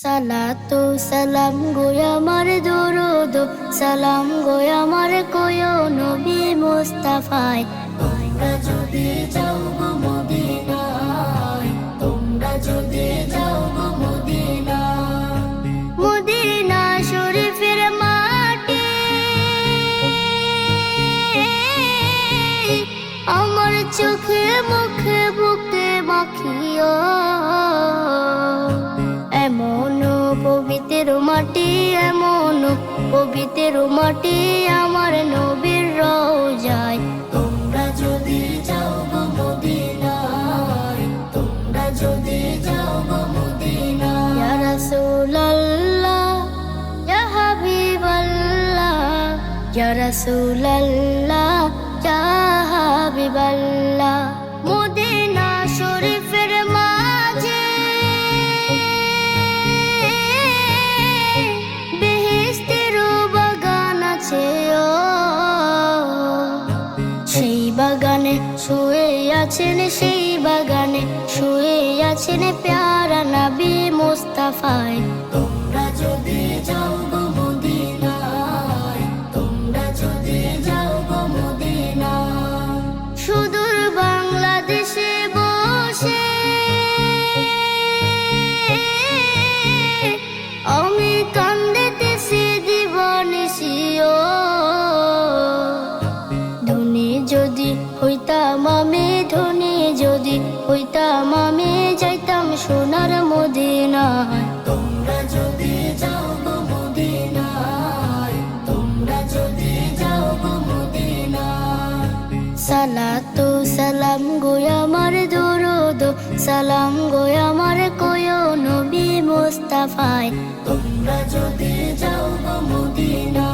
সালাতু সালাম গো আমার দরুদ সালাম গো আমার কোয় নবী মুস্তাফায়। তোমরা যদি যাও গো মদিনায়, তোমরা যদি যাও গো মদিনায়, মদিনা শরীফের মাটি আমার চোখে মুখে বুকে মাখিও। এমন পবিত্র মাটি, এমন পবিত্র মাটি আমার নবীর রওজায়। তোমরা যদি যাও গো মদিনায়, তোমরা যদি যাও গো মদিনায়। ইয়া রাসূলুল্লাহ ইয়া হাবিবাল্লাহ, ইয়া রাসূলুল্লাহ ইয়া হাবিবাল্লাহ। মদিনা শরীফের মাঝে সেই বাগানে শুয়ে আছেন, সেই বাগানে শুয়ে আছেন প্যারা নবী মুস্তাফায়। তোমরা যদি যাও গো মদিনায়, তোমরা যদি যাও গো মদিনায়। সুদূর বাংলাদেশে বসে আমি কান্দিতেছি দিবানিশিও। ধনী যদি হইতাম আমি, ধনী যদি হইতাম আমি, যাইতাম সোনার মদিনায়। তোমরা যদি যাও গো মদিনায়, তোমরা যদি যাও গো মদিনায়। সালাতু সালাম গো আমার দরুদ সালাম গো আমার কোয় নবী মুস্তাফায়। তোমরা যদি যাও গো মদিনায়।